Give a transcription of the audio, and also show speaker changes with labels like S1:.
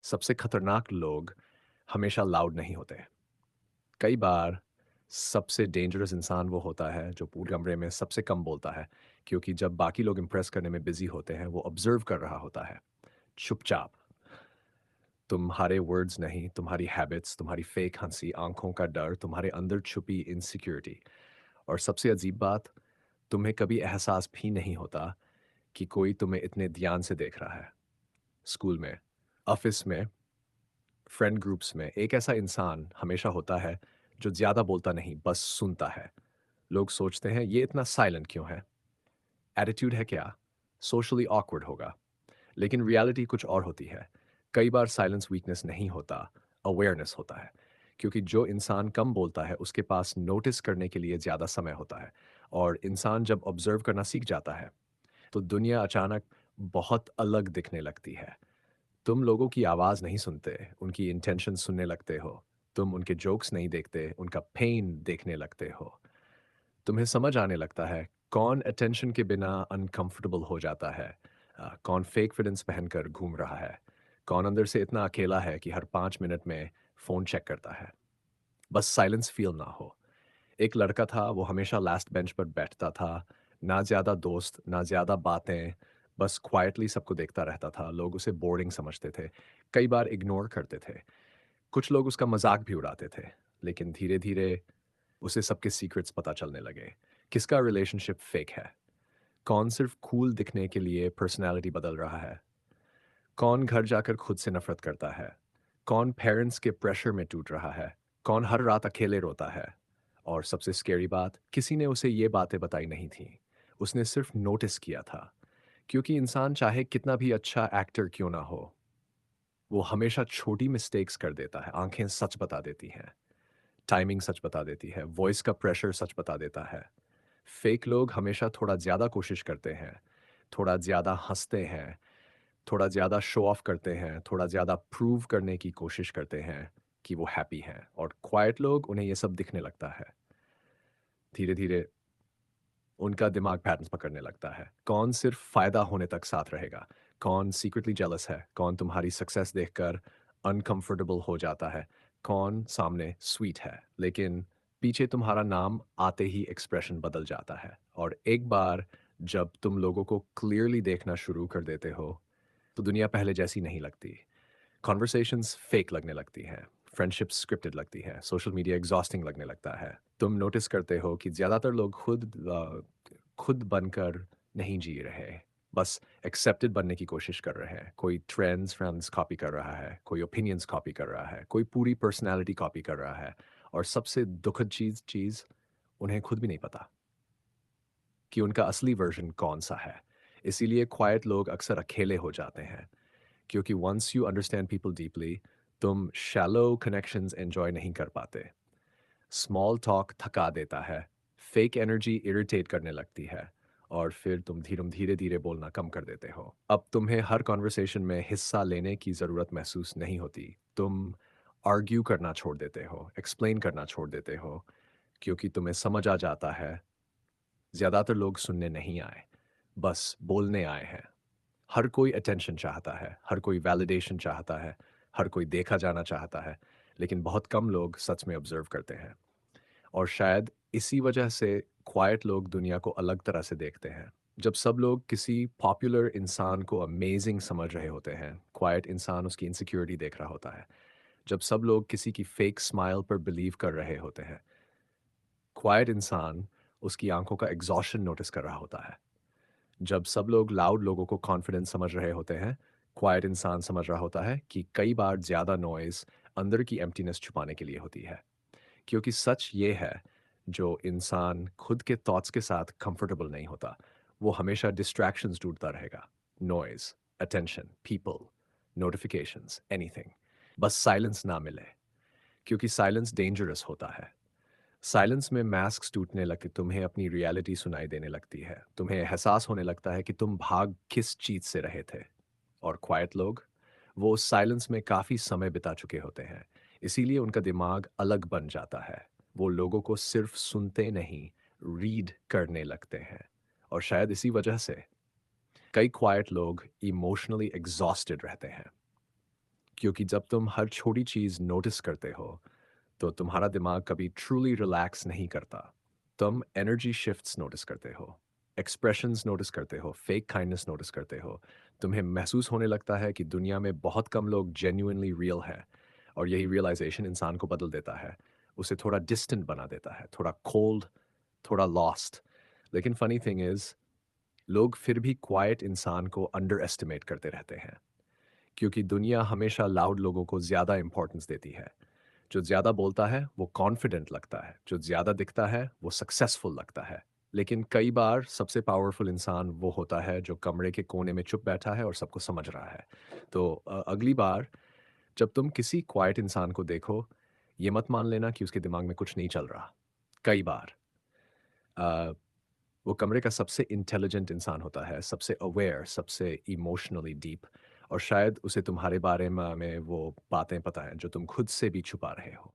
S1: सबसे खतरनाक लोग हमेशा लाउड नहीं होते। कई बार सबसे डेंजरस इंसान वो होता है जो पूरे कमरे में सबसे कम बोलता है, क्योंकि जब बाकी लोग इम्प्रेस करने में बिजी होते हैं वो ऑब्जर्व कर रहा होता है चुपचाप। तुम्हारे वर्ड्स नहीं, तुम्हारी हैबिट्स, तुम्हारी फेक हंसी, आंखों का डर, तुम्हारे अंदर छुपी इनसिक्योरिटी। और सबसे अजीब बात, तुम्हें कभी एहसास भी नहीं होता कि कोई तुम्हें इतने ध्यान से देख रहा है। स्कूल में, ऑफिस में, फ्रेंड ग्रुप्स में एक ऐसा इंसान हमेशा होता है जो ज़्यादा बोलता नहीं, बस सुनता है। लोग सोचते हैं ये इतना साइलेंट क्यों है? एटीट्यूड है क्या? सोशली ऑकवर्ड होगा। लेकिन रियलिटी कुछ और होती है। कई बार साइलेंस वीकनेस नहीं होता, अवेयरनेस होता है। क्योंकि जो इंसान कम बोलता है उसके पास नोटिस करने के लिए ज़्यादा समय होता है। और इंसान जब ऑब्जर्व करना सीख जाता है तो दुनिया अचानक बहुत अलग दिखने लगती है। तुम लोगों की आवाज़ नहीं सुनते, उनकी इंटेंशन सुनने लगते हो। तुम उनके जोक्स नहीं देखते, उनका पेन देखने लगते हो। तुम्हें समझ आने लगता है कौन अटेंशन के बिना अनकंफर्टेबल हो जाता है, कौन फेक फिडेंस पहनकर घूम रहा है, कौन अंदर से इतना अकेला है कि हर 5 मिनट में फ़ोन चेक करता है। बस साइलेंस फील ना हो। एक लड़का था, वो हमेशा लास्ट बेंच पर बैठता था। ना ज़्यादा दोस्त, ना ज़्यादा बातें, बस क्वाइटली सबको देखता रहता था। लोग उसे बोरिंग समझते थे, कई बार इग्नोर करते थे। कुछ लोग उसका मज़ाक भी उड़ाते थे। लेकिन धीरे-धीरे उसे सबके सीक्रेट्स पता चलने लगे। किसका रिलेशनशिप फेक है? कौन सिर्फ़ कूल दिखने के लिए पर्सनैलिटी बदल रहा है? कौन घर जाकर खुद से नफ़रत करता है? कौन पेरेंट्स के प्रेशर में टूट रहा है? कौन हर रात अकेले रोता है? और सबसे स्कैरी बात, किसी ने उसे ये बातें बताई नहीं थीं। उसने सिर्फ़ नोटिस किया था। क्योंकि इंसान चाहे कितना भी अच्छा एक्टर क्यों ना हो, वो हमेशा छोटी मिस्टेक्स कर देता है। आँखें सच बता देती हैं, टाइमिंग सच बता देती है, वॉइस का प्रेशर सच बता देता है। फेक लोग हमेशा थोड़ा ज़्यादा कोशिश करते हैं, थोड़ा ज़्यादा हँसते हैं, थोड़ा ज़्यादा शो ऑफ करते हैं, थोड़ा ज़्यादा प्रूव करने की कोशिश करते हैं कि वो हैप्पी हैं। और क्वाइट लोग, उन्हें ये सब दिखने लगता है। धीरे-धीरे उनका दिमाग पैटर्न्स पकड़ने लगता है। कौन सिर्फ़ फ़ायदा होने तक साथ रहेगा, कौन सीक्रेटली जेलस है, कौन तुम्हारी सक्सेस देखकर अनकम्फ़र्टेबल हो जाता है, कौन सामने स्वीट है, लेकिन पीछे तुम्हारा नाम आते ही एक्सप्रेशन बदल जाता है। और एक बार जब तुम लोगों को क्लियरली देखना शुरू कर देते हो, तो दुनिया पहले जैसी नहीं लगती। कन्वर्सेशंस फेक लगने लगती हैं, फ्रेंडशिप्स स्क्रिप्टेड लगती हैं, सोशल मीडिया एग्ज़ॉस्टिंग लगने लगता है। तुम नोटिस करते हो कि ज़्यादातर लोग खुद बनकर नहीं जी रहे, बस एक्सेप्टेड बनने की कोशिश कर रहे हैं। कोई ट्रेंड्स फ्रेंड्स कॉपी कर रहा है, कोई ओपिनियंस कॉपी कर रहा है, कोई पूरी पर्सनैलिटी कॉपी कर रहा है। और सबसे दुखद चीज़ उन्हें खुद भी नहीं पता कि उनका असली वर्ज़न कौन-सा है। इसीलिए क्वाइट लोग अक्सर अकेले हो जाते हैं। क्योंकि once you understand people deeply, तुम शैलो कनेक्शंस एन्जॉय नहीं कर पाते। स्मॉल टॉक थका देता है, फेक एनर्जी इरिटेट करने लगती है, और फिर तुम धीरे-धीरे बोलना कम कर देते हो। अब तुम्हें हर कन्वर्सेशन में हिस्सा लेने की ज़रूरत महसूस नहीं होती। तुम आर्ग्यू करना छोड़ देते हो, एक्सप्लेन करना छोड़ देते हो, क्योंकि तुम्हें समझ आ जाता है, ज़्यादातर लोग सुनने नहीं आए, बस बोलने आए हैं। हर कोई अटेंशन चाहता है, हर कोई वैलिडेशन चाहता है, हर कोई देखा जाना चाहता है, लेकिन बहुत कम लोग सच में ऑब्जर्व करते हैं। और शायद इसी वजह से क्वाइट लोग दुनिया को अलग तरह से देखते हैं। जब सब लोग किसी पॉपुलर इंसान को अमेजिंग समझ रहे होते हैं, क्वाइट इंसान उसकी इनसिक्योरिटी देख रहा होता है। जब सब लोग किसी की फेक स्माइल पर बिलीव कर रहे होते हैं, क्वाइट इंसान उसकी आंखों का एग्जॉशन नोटिस कर रहा होता है। जब सब लोग लाउड लोगों को कॉन्फिडेंस समझ रहे होते हैं, क्वाइट इंसान समझ रहा होता है कि कई बार ज़्यादा नॉइज़ अंदर की एम्प्टीनेस छुपाने के लिए होती है। क्योंकि सच ये है, जो इंसान खुद के थॉट्स के साथ कंफर्टेबल नहीं होता, वो हमेशा डिस्ट्रैक्शंस ढूँढता रहेगा। Noise, attention, people, notifications, anything. बस साइलेंस ना मिले, क्योंकि साइलेंस डेंजरस होता है। साइलेंस में मास्क टूटने लगते, तुम्हें अपनी रियलिटी सुनाई देने लगती है। तुम्हें एहसास होने लगता है कि तुम भाग किस चीज़ से रहे थे। और क्वाइट लोग, वो उस साइलेंस में काफ़ी समय बिता चुके होते हैं। इसीलिए उनका दिमाग अलग बन जाता है। वो लोगों को सिर्फ सुनते नहीं, रीड करने लगते हैं। और शायद इसी वजह से कई क्वाइट लोग इमोशनली एग्जॉस्टेड रहते हैं। क्योंकि जब तुम हर छोटी चीज़ नोटिस करते हो, तो तुम्हारा दिमाग कभी ट्रूली रिलैक्स नहीं करता। तुम एनर्जी शिफ्ट्स नोटिस करते हो, एक्सप्रेशंस नोटिस करते हो, फेक काइंडनेस नोटिस करते हो। तुम्हें महसूस होने लगता है कि दुनिया में बहुत कम लोग जेन्युइनली रियल हैं, और यही रियलाइज़ेशन इंसान को बदल देता है। उसे थोड़ा डिस्टेंट बना देता है, थोड़ा कोल्ड, थोड़ा लॉस्ट। लेकिन फ़नी थिंग इज़, लोग फिर भी क्वाइट इंसान को अंडर एस्टिमेट करते रहते हैं, क्योंकि दुनिया हमेशा लाउड लोगों को ज़्यादा इंपॉर्टेंस देती है। जो ज़्यादा बोलता है वो कॉन्फिडेंट लगता है, जो ज़्यादा दिखता है वो सक्सेसफुल लगता है। लेकिन कई बार सबसे पावरफुल इंसान वो होता है जो कमरे के कोने में चुप बैठा है और सबको समझ रहा है। तो अगली बार जब तुम किसी क्वाइट इंसान को देखो, ये मत मान लेना कि उसके दिमाग में कुछ नहीं चल रहा। कई बार अ, वो कमरे का सबसे इंटेलिजेंट इंसान होता है, सबसे अवेयर, सबसे इमोशनली डीप, और शायद उसे तुम्हारे बारे में वो बातें पता हैं जो तुम खुद से भी छुपा रहे हो।